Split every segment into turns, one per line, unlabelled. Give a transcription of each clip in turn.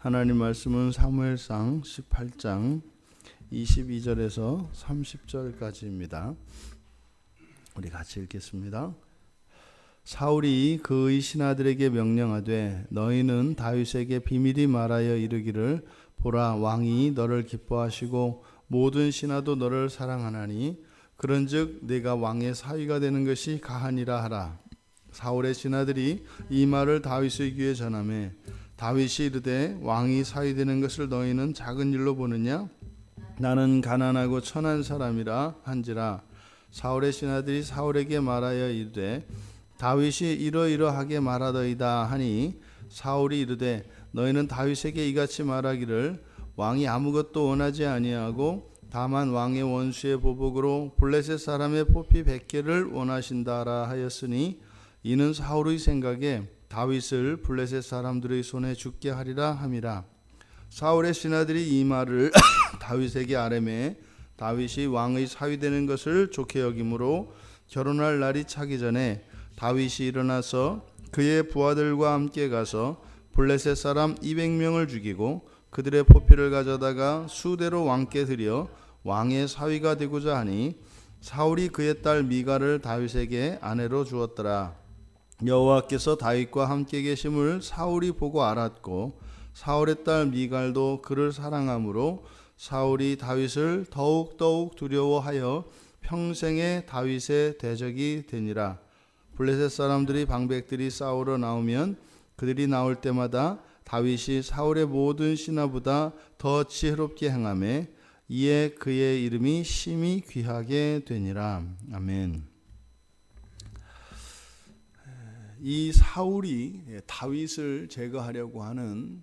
하나님 말씀은 사무엘상 18장 22절에서 30절까지입니다. 우리 같이 읽겠습니다. 사울이 그의 신하들에게 명령하되 너희는 다윗에게 비밀히 말하여 이르기를 보라, 왕이 너를 기뻐하시고 모든 신하도 너를 사랑하나니 그런즉 네가 왕의 사위가 되는 것이 가하니라 하라. 사울의 신하들이 이 말을 다윗의 귀에 전하매 다윗이 이르되 왕이 사위 되는 것을 너희는 작은 일로 보느냐? 나는 가난하고 천한 사람이라 한지라. 사울의 신하들이 사울에게 말하여 이르되 다윗이 이러이러하게 말하더이다 하니 사울이 이르되 너희는 다윗에게 이같이 말하기를 왕이 아무것도 원하지 아니하고 다만 왕의 원수의 보복으로 블레셋 사람의 포피 100개를 원하신다라 하였으니 이는 사울의 생각에 다윗을 블레셋 사람들의 손에 죽게 하리라 함이라. 사울의 신하들이 이 말을 다윗에게 아뢰매 다윗이 왕의 사위 되는 것을 좋게 여기므로 결혼할 날이 차기 전에 다윗이 일어나서 그의 부하들과 함께 가서 블레셋 사람 200명을 죽이고 그들의 포피를 가져다가 수대로 왕께 드려 왕의 사위가 되고자 하니 사울이 그의 딸 미갈을 다윗에게 아내로 주었더라. 여호와께서 다윗과 함께 계심을 사울이 보고 알았고 사울의 딸 미갈도 그를 사랑하므로 사울이 다윗을 더욱 두려워하여 평생에 다윗의 대적이 되니라. 블레셋 사람들이 방백들이 싸우러 나오면 그들이 나올 때마다 다윗이 사울의 모든 신하보다 더 지혜롭게 행하매 이에 그의 이름이 심히 귀하게 되니라. 아멘. 이 사울이 다윗을 제거하려고 하는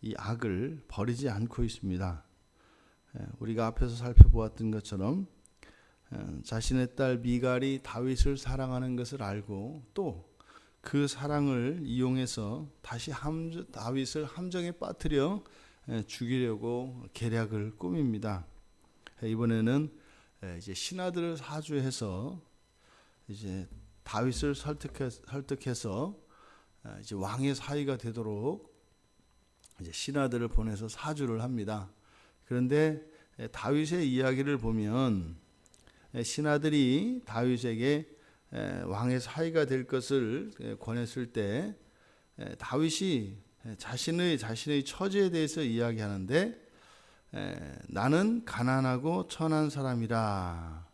이 악을 버리지 않고 있습니다. 우리가 앞에서 살펴보았던 것처럼 자신의 딸 미갈이 다윗을 사랑하는 것을 알고 또 그 사랑을 이용해서 다시 다윗을 함정에 빠뜨려 죽이려고 계략을 꾸밉니다. 이번에는 이제 신하들을 사주해서 이제 다윗을 설득해서 이제 왕의 사위가 되도록 이제 신하들을 보내서 사주를 합니다. 그런데 다윗의 이야기를 보면 신하들이 다윗에게 왕의 사위가 될 것을 권했을 때 다윗이 자신의 처지에 대해서 이야기하는데 나는 가난하고 천한 사람이라.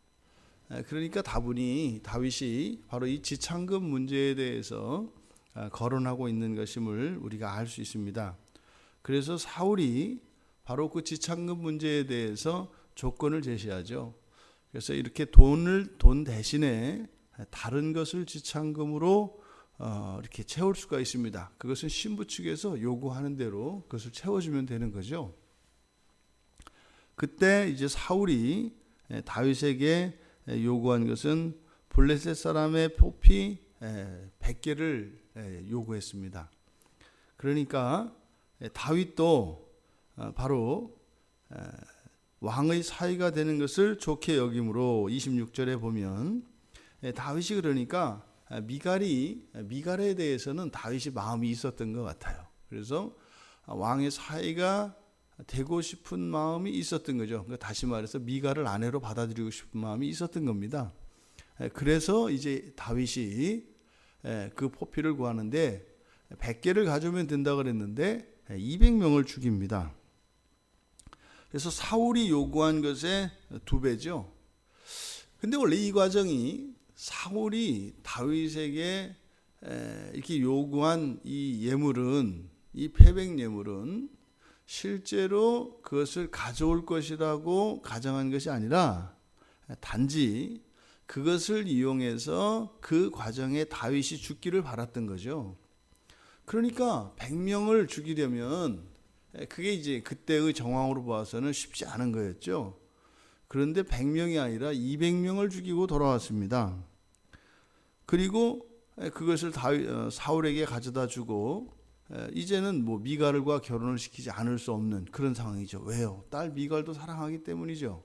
그러니까 다분히 다윗이 바로 이 지창금 문제에 대해서 거론하고 있는 것임을 우리가 알 수 있습니다. 그래서 사울이 바로 그 지창금 문제에 대해서 조건을 제시하죠. 그래서 이렇게 돈 대신에 다른 것을 지창금으로 이렇게 채울 수가 있습니다. 그것은 신부 측에서 요구하는 대로 그것을 채워주면 되는 거죠. 그때 이제 사울이 다윗에게 요구한 것은 블레셋 사람의 포피 100개를 요구했습니다. 그러니까 다윗도 바로 왕의 사위가 되는 것을 좋게 여김으로 26절에 보면 다윗이 그러니까 미갈에 대해서는 다윗이 마음이 있었던 것 같아요. 그래서 왕의 사위가 되고 싶은 마음이 있었던 거죠. 그러니까 다시 말해서 미갈을 아내로 받아들이고 싶은 마음이 있었던 겁니다. 그래서 이제 다윗이 그 포피를 구하는데 100개를 가져오면 된다고 그랬는데 200명을 죽입니다. 그래서 사울이 요구한 것의 2배죠. 근데 원래 이 과정이 사울이 다윗에게 이렇게 요구한 이 예물은, 이 패백 예물은 실제로 그것을 가져올 것이라고 가정한 것이 아니라 단지 그것을 이용해서 그 과정에 다윗이 죽기를 바랐던 거죠. 그러니까 100명을 죽이려면 그게 이제 그때의 정황으로 봐서는 쉽지 않은 거였죠. 그런데 100명이 아니라 200명을 죽이고 돌아왔습니다. 그리고 그것을 사울에게 가져다 주고 이제는 뭐 미갈과 결혼을 시키지 않을 수 없는 그런 상황이죠. 왜요? 딸 미갈도 사랑하기 때문이죠.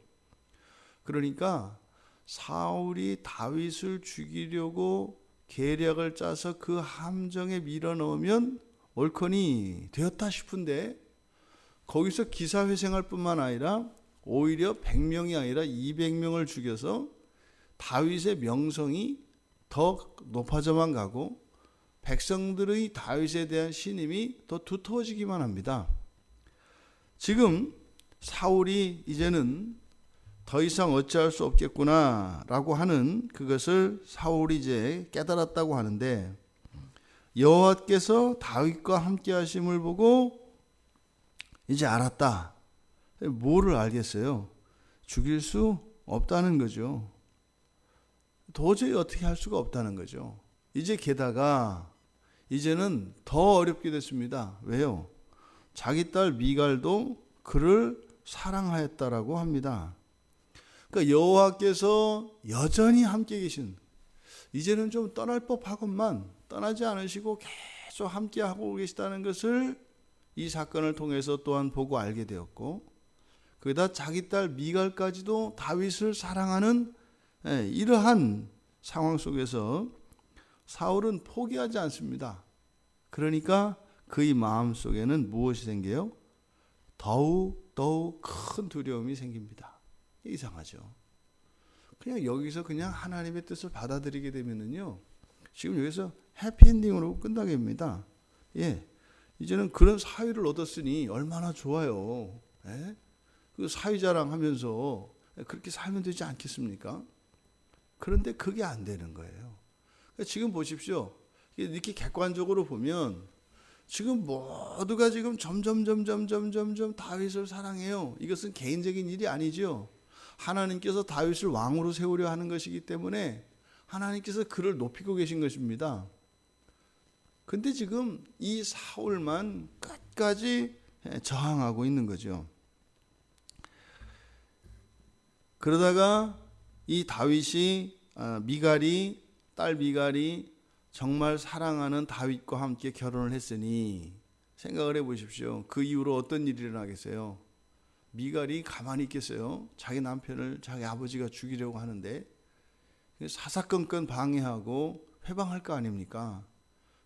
그러니까 사울이 다윗을 죽이려고 계략을 짜서 그 함정에 밀어넣으면 옳거니 되었다 싶은데 거기서 기사회생할 뿐만 아니라 오히려 100명이 아니라 200명을 죽여서 다윗의 명성이 더 높아져만 가고 백성들의 다윗에 대한 신임이 더 두터워지기만 합니다. 지금 사울이 이제는 더 이상 어찌할 수 없겠구나라고 하는 그것을 사울이 이제 깨달았다고 하는데, 여호와께서 다윗과 함께 하심을 보고 이제 알았다. 뭐를 알겠어요? 죽일 수 없다는 거죠. 도저히 어떻게 할 수가 없다는 거죠. 이제 게다가 이제는 더 어렵게 됐습니다. 왜요? 자기 딸 미갈도 그를 사랑하였다라고 합니다. 그러니까 여호와께서 여전히 함께 계신, 이제는 좀 떠날 법하건만 떠나지 않으시고 계속 함께 하고 계시다는 것을 이 사건을 통해서 또한 보고 알게 되었고, 거기다 자기 딸 미갈까지도 다윗을 사랑하는 이러한 상황 속에서 사울은 포기하지 않습니다. 그러니까 그의 마음 속에는 무엇이 생겨요? 더욱 큰 두려움이 생깁니다. 이상하죠. 그냥 여기서 그냥 하나님의 뜻을 받아들이게 되면은요, 지금 여기서 해피엔딩으로 끝나게 됩니다. 이제는 그런 사위를 얻었으니 얼마나 좋아요. 그 사위 자랑하면서 그렇게 살면 되지 않겠습니까? 그런데 그게 안 되는 거예요. 지금 보십시오. 이렇게 객관적으로 보면 지금 모두가 지금 점점 다윗을 사랑해요. 이것은 개인적인 일이 아니죠. 하나님께서 다윗을 왕으로 세우려 하는 것이기 때문에 하나님께서 그를 높이고 계신 것입니다. 근데 지금 이 사울만 끝까지 저항하고 있는 거죠. 그러다가 이 다윗이 딸 미갈이 정말 사랑하는 다윗과 함께 결혼을 했으니, 생각을 해보십시오. 그 이후로 어떤 일이 일어나겠어요? 미갈이 가만히 있겠어요? 자기 남편을 자기 아버지가 죽이려고 하는데 사사건건 방해하고 회방할 거 아닙니까?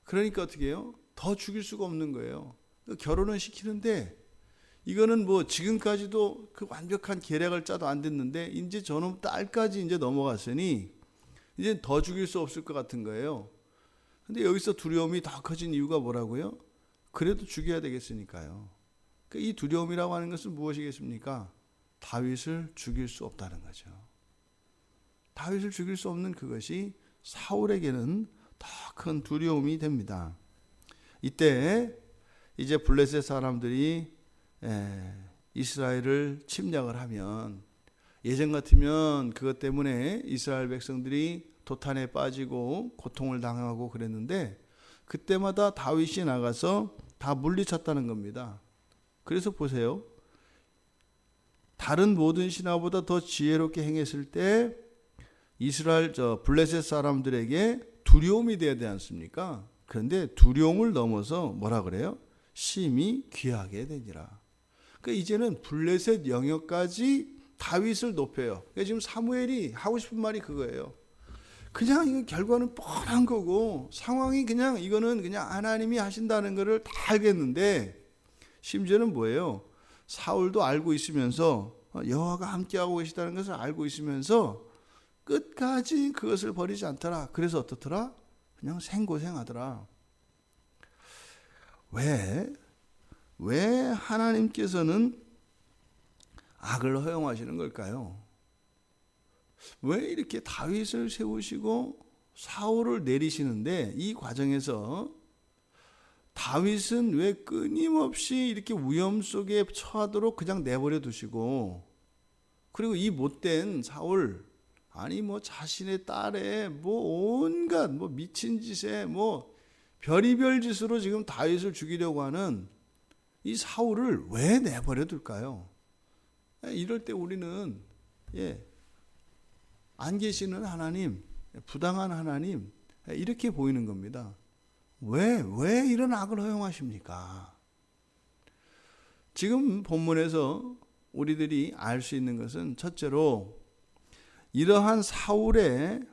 그러니까 어떻게 해요? 더 죽일 수가 없는 거예요. 결혼을 시키는데 이거는 뭐 지금까지도 그 완벽한 계략을 짜도 안 됐는데 이제 저놈 딸까지 이제 넘어갔으니 이제 더 죽일 수 없을 것 같은 거예요. 근데 여기서 두려움이 더 커진 이유가 뭐라고요? 그래도 죽여야 되겠으니까요. 이 두려움이라고 하는 것은 무엇이겠습니까? 다윗을 죽일 수 없다는 거죠. 다윗을 죽일 수 없는 그것이 사울에게는 더 큰 두려움이 됩니다. 이때 이제 블레셋 사람들이 이스라엘을 침략을 하면, 예전 같으면 그것 때문에 이스라엘 백성들이 도탄에 빠지고 고통을 당하고 그랬는데, 그때마다 다윗이 나가서 다 물리쳤다는 겁니다. 그래서 보세요. 다른 모든 신하보다 더 지혜롭게 행했을 때 블레셋 사람들에게 두려움이 되어야 되지 않습니까? 그런데 두려움을 넘어서 뭐라 그래요? 심히 귀하게 되니라. 그러니까 이제는 블레셋 영역까지 다윗을 높여요. 그러니까 지금 사무엘이 하고 싶은 말이 그거예요. 그냥 이거 결과는 뻔한 거고, 상황이 그냥 이거는 그냥 하나님이 하신다는 것을 다 알겠는데, 심지어는 뭐예요? 사울도 알고 있으면서, 여호와가 함께하고 계시다는 것을 알고 있으면서 끝까지 그것을 버리지 않더라. 그래서 어떻더라? 그냥 생고생하더라. 왜 하나님께서는 악을 허용하시는 걸까요? 왜 이렇게 다윗을 세우시고 사울을 내리시는데, 이 과정에서 다윗은 왜 끊임없이 이렇게 위험 속에 처하도록 그냥 내버려 두시고, 그리고 이 못된 사울, 아니 뭐 자신의 딸의 뭐 온갖 뭐 미친 짓에 뭐 별의별 짓으로 지금 다윗을 죽이려고 하는 이 사울을 왜 내버려 둘까요? 이럴 때 우리는 안 계시는 하나님, 부당한 하나님, 이렇게 보이는 겁니다. 왜 이런 악을 허용하십니까? 지금 본문에서 우리들이 알 수 있는 것은, 첫째로 이러한 사울의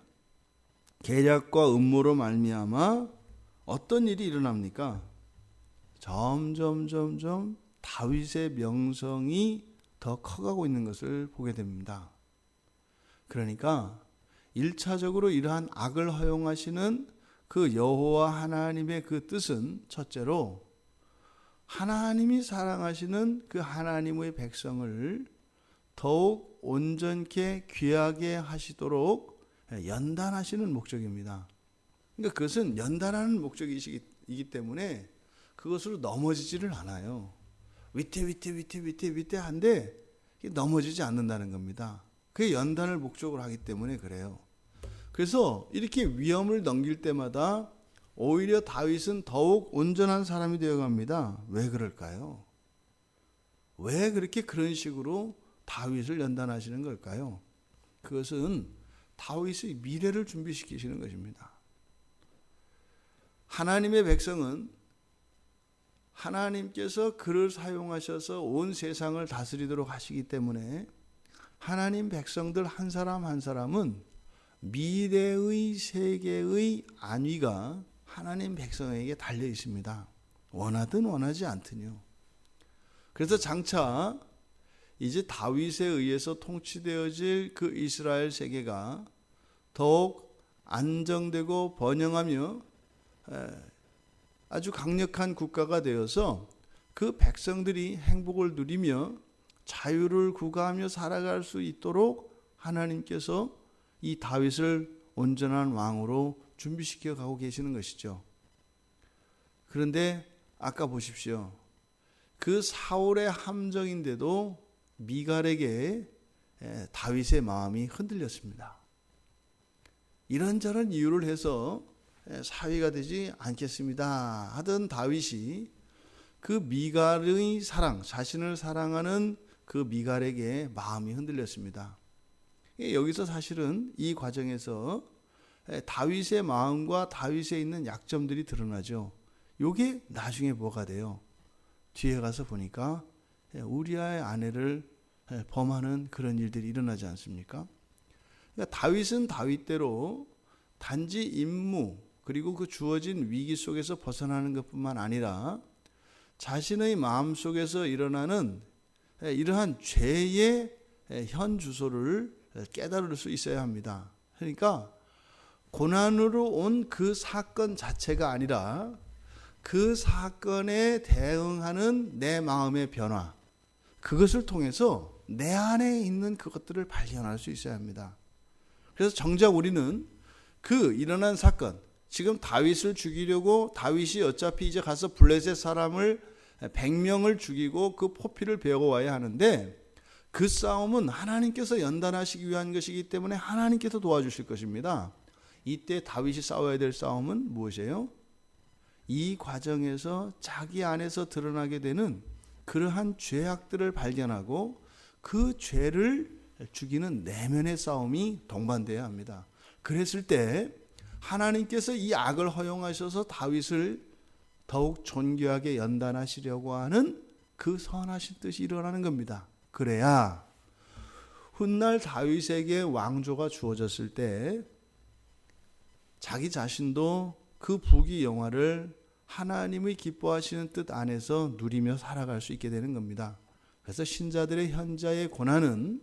계략과 음모로 말미암아 어떤 일이 일어납니까? 점점 다윗의 명성이 더 커가고 있는 것을 보게 됩니다. 그러니까 1차적으로 이러한 악을 허용하시는 그 여호와 하나님의 그 뜻은 첫째로 하나님이 사랑하시는 그 하나님의 백성을 더욱 온전케 귀하게 하시도록 연단하시는 목적입니다. 그러니까 그것은 연단하는 목적이기 때문에 그것으로 넘어지지를 않아요. 위태 한데 넘어지지 않는다는 겁니다. 그게 연단을 목적으로 하기 때문에 그래요. 그래서 이렇게 위험을 넘길 때마다 오히려 다윗은 더욱 온전한 사람이 되어갑니다. 왜 그럴까요? 왜 그렇게 그런 식으로 다윗을 연단하시는 걸까요? 그것은 다윗의 미래를 준비시키시는 것입니다. 하나님의 백성은 하나님께서 그를 사용하셔서 온 세상을 다스리도록 하시기 때문에 하나님 백성들 한 사람 한 사람은 미래의 세계의 안위가 하나님 백성에게 달려 있습니다. 원하든 원하지 않든요. 그래서 장차 이제 다윗에 의해서 통치되어질 그 이스라엘 세계가 더욱 안정되고 번영하며 아주 강력한 국가가 되어서 그 백성들이 행복을 누리며 자유를 구가하며 살아갈 수 있도록 하나님께서 이 다윗을 온전한 왕으로 준비시켜 가고 계시는 것이죠. 그런데 아까 보십시오. 그 사울의 함정인데도 미갈에게 다윗의 마음이 흔들렸습니다. 이런저런 이유를 해서 사위가 되지 않겠습니다 하던 다윗이 그 미갈의 사랑, 자신을 사랑하는 그 미갈에게 마음이 흔들렸습니다. 여기서 사실은 이 과정에서 다윗의 마음과 다윗에 있는 약점들이 드러나죠. 이게 나중에 뭐가 돼요? 뒤에 가서 보니까 우리아의 아내를 범하는 그런 일들이 일어나지 않습니까? 그러니까 다윗은 다윗대로 단지 임무 그리고 그 주어진 위기 속에서 벗어나는 것뿐만 아니라 자신의 마음속에서 일어나는 이러한 죄의 현 주소를 깨달을 수 있어야 합니다. 그러니까 고난으로 온 그 사건 자체가 아니라 그 사건에 대응하는 내 마음의 변화, 그것을 통해서 내 안에 있는 그것들을 발견할 수 있어야 합니다. 그래서 정작 우리는 그 일어난 사건, 지금 다윗을 죽이려고 다윗이 어차피 이제 가서 블레셋 사람을 100명을 죽이고 그 포피를 베어와야 하는데 그 싸움은 하나님께서 연단하시기 위한 것이기 때문에 하나님께서 도와주실 것입니다. 이때 다윗이 싸워야 될 싸움은 무엇이에요? 이 과정에서 자기 안에서 드러나게 되는 그러한 죄악들을 발견하고 그 죄를 죽이는 내면의 싸움이 동반되어야 합니다. 그랬을 때 하나님께서 이 악을 허용하셔서 다윗을 더욱 존귀하게 연단하시려고 하는 그 선하신 뜻이 일어나는 겁니다. 그래야 훗날 다윗에게 왕조가 주어졌을 때 자기 자신도 그 부귀 영화를 하나님의 기뻐하시는 뜻 안에서 누리며 살아갈 수 있게 되는 겁니다. 그래서 신자들의 현자의 고난은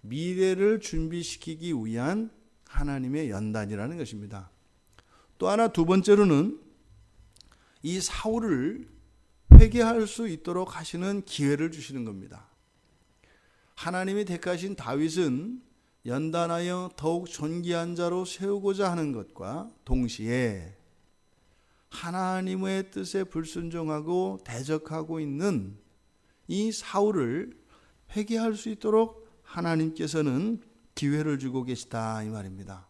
미래를 준비시키기 위한 하나님의 연단이라는 것입니다. 또 하나 두 번째로는 이 사울을 회개할 수 있도록 하시는 기회를 주시는 겁니다. 하나님이 택하신 다윗은 연단하여 더욱 존귀한 자로 세우고자 하는 것과 동시에 하나님의 뜻에 불순종하고 대적하고 있는 이 사울을 회개할 수 있도록 하나님께서는 기회를 주고 계시다 이 말입니다.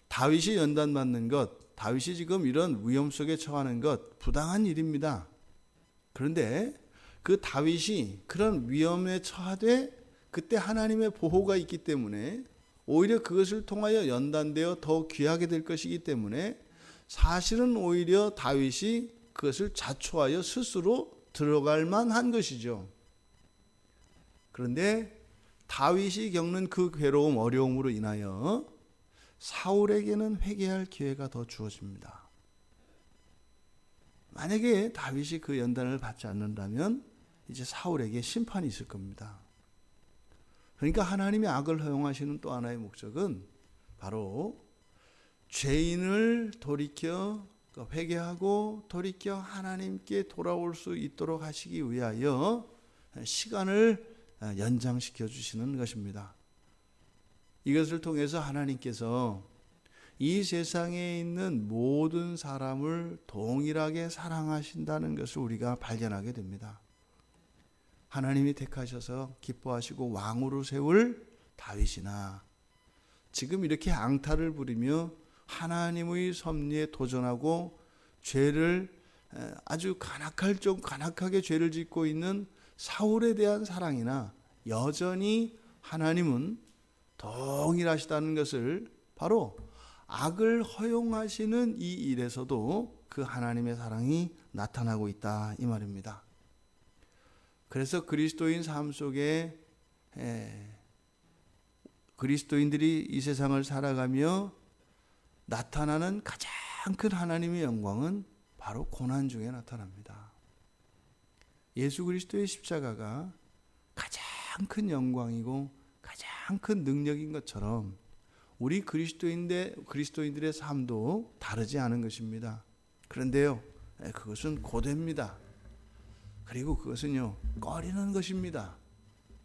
다윗이 연단받는 것, 다윗이 지금 이런 위험 속에 처하는 것 부당한 일입니다. 그런데 그 다윗이 그런 위험에 처하되 그때 하나님의 보호가 있기 때문에 오히려 그것을 통하여 연단되어 더 귀하게 될 것이기 때문에 사실은 오히려 다윗이 그것을 자초하여 스스로 들어갈 만한 것이죠. 그런데 다윗이 겪는 그 괴로움, 어려움으로 인하여 사울에게는 회개할 기회가 더 주어집니다. 만약에 다윗이 그 연단을 받지 않는다면 이제 사울에게 심판이 있을 겁니다. 그러니까 하나님이 악을 허용하시는 또 하나의 목적은 바로 죄인을 돌이켜 회개하고 돌이켜 하나님께 돌아올 수 있도록 하시기 위하여 시간을 연장시켜 주시는 것입니다. 이것을 통해서 하나님께서 이 세상에 있는 모든 사람을 동일하게 사랑하신다는 것을 우리가 발견하게 됩니다. 하나님이 택하셔서 기뻐하시고 왕으로 세울 다윗이나 지금 이렇게 앙탈을 부리며 하나님의 섭리에 도전하고 죄를 아주 간악하게 죄를 짓고 있는 사울에 대한 사랑이나 여전히 하나님은 동일하시다는 것을 바로 악을 허용하시는 이 일에서도 그 하나님의 사랑이 나타나고 있다 이 말입니다. 그래서 그리스도인 삶 속에 그리스도인들이 이 세상을 살아가며 나타나는 가장 큰 하나님의 영광은 바로 고난 중에 나타납니다. 예수 그리스도의 십자가가 가장 큰 영광이고 가장 큰 능력인 것처럼 우리 그리스도인들의 삶도 다르지 않은 것입니다. 그런데요, 그것은 고됩니다. 그리고 그것은요, 꺼리는 것입니다.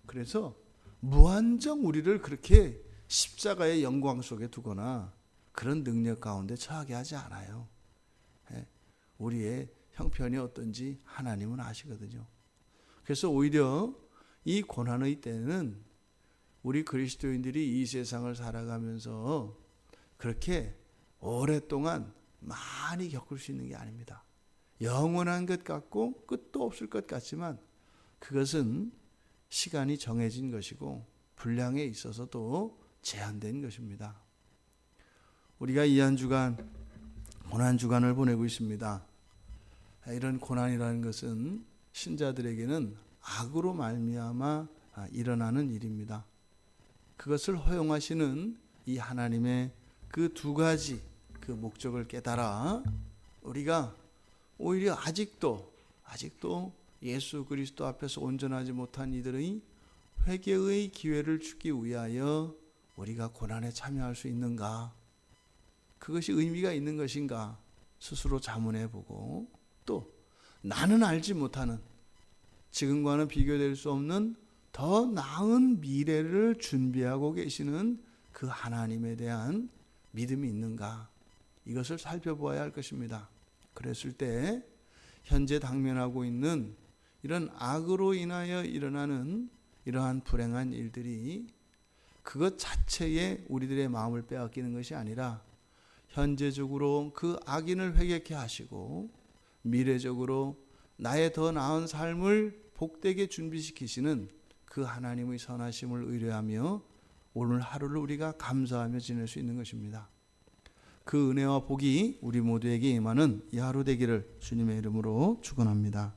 그래서 무한정 우리를 그렇게 십자가의 영광 속에 두거나 그런 능력 가운데 처하게 하지 않아요. 우리의 형편이 어떤지 하나님은 아시거든요. 그래서 오히려 이 고난의 때는 우리 그리스도인들이 이 세상을 살아가면서 그렇게 오랫동안 많이 겪을 수 있는 게 아닙니다. 영원한 것 같고 끝도 없을 것 같지만 그것은 시간이 정해진 것이고 분량에 있어서도 제한된 것입니다. 우리가 이 한 주간 고난 주간을 보내고 있습니다. 이런 고난이라는 것은 신자들에게는 악으로 말미암아 일어나는 일입니다. 그것을 허용하시는 이 하나님의 그 두 가지 그 목적을 깨달아 우리가 오히려 아직도 예수 그리스도 앞에서 온전하지 못한 이들의 회개의 기회를 주기 위하여 우리가 고난에 참여할 수 있는가? 그것이 의미가 있는 것인가? 스스로 자문해보고 또 나는 알지 못하는 지금과는 비교될 수 없는 더 나은 미래를 준비하고 계시는 그 하나님에 대한 믿음이 있는가? 이것을 살펴보아야 할 것입니다. 그랬을 때 현재 당면하고 있는 이런 악으로 인하여 일어나는 이러한 불행한 일들이 그것 자체에 우리들의 마음을 빼앗기는 것이 아니라 현재적으로 그 악인을 회개케 하시고 미래적으로 나의 더 나은 삶을 복되게 준비시키시는 그 하나님의 선하심을 의뢰하며 오늘 하루를 우리가 감사하며 지낼 수 있는 것입니다. 그 은혜와 복이 우리 모두에게 임하는 이 하루 되기를 주님의 이름으로 축원합니다.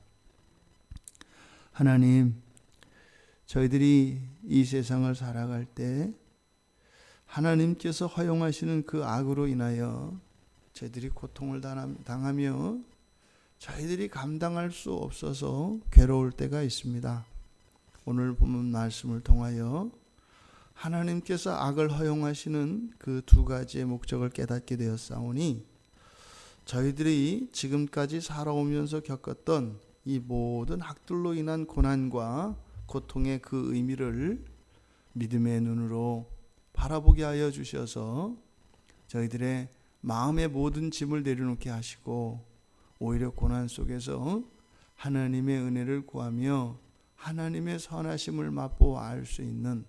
하나님, 저희들이 이 세상을 살아갈 때 하나님께서 허용하시는 그 악으로 인하여 저희들이 고통을 당하며 저희들이 감당할 수 없어서 괴로울 때가 있습니다. 오늘 본문 말씀을 통하여 하나님께서 악을 허용하시는 그 두 가지의 목적을 깨닫게 되었사오니 저희들이 지금까지 살아오면서 겪었던 이 모든 악들로 인한 고난과 고통의 그 의미를 믿음의 눈으로 바라보게 하여 주셔서 저희들의 마음의 모든 짐을 내려놓게 하시고 오히려 고난 속에서 하나님의 은혜를 구하며 하나님의 선하심을 맛보아 알 수 있는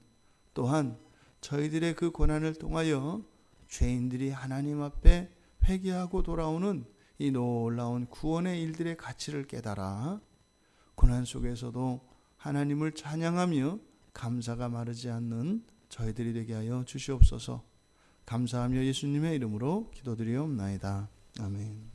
또한 저희들의 그 고난을 통하여 죄인들이 하나님 앞에 회개하고 돌아오는 이 놀라운 구원의 일들의 가치를 깨달아 고난 속에서도 하나님을 찬양하며 감사가 마르지 않는 저희들이 되게 하여 주시옵소서. 감사하며 예수님의 이름으로 기도드리옵나이다. 아멘.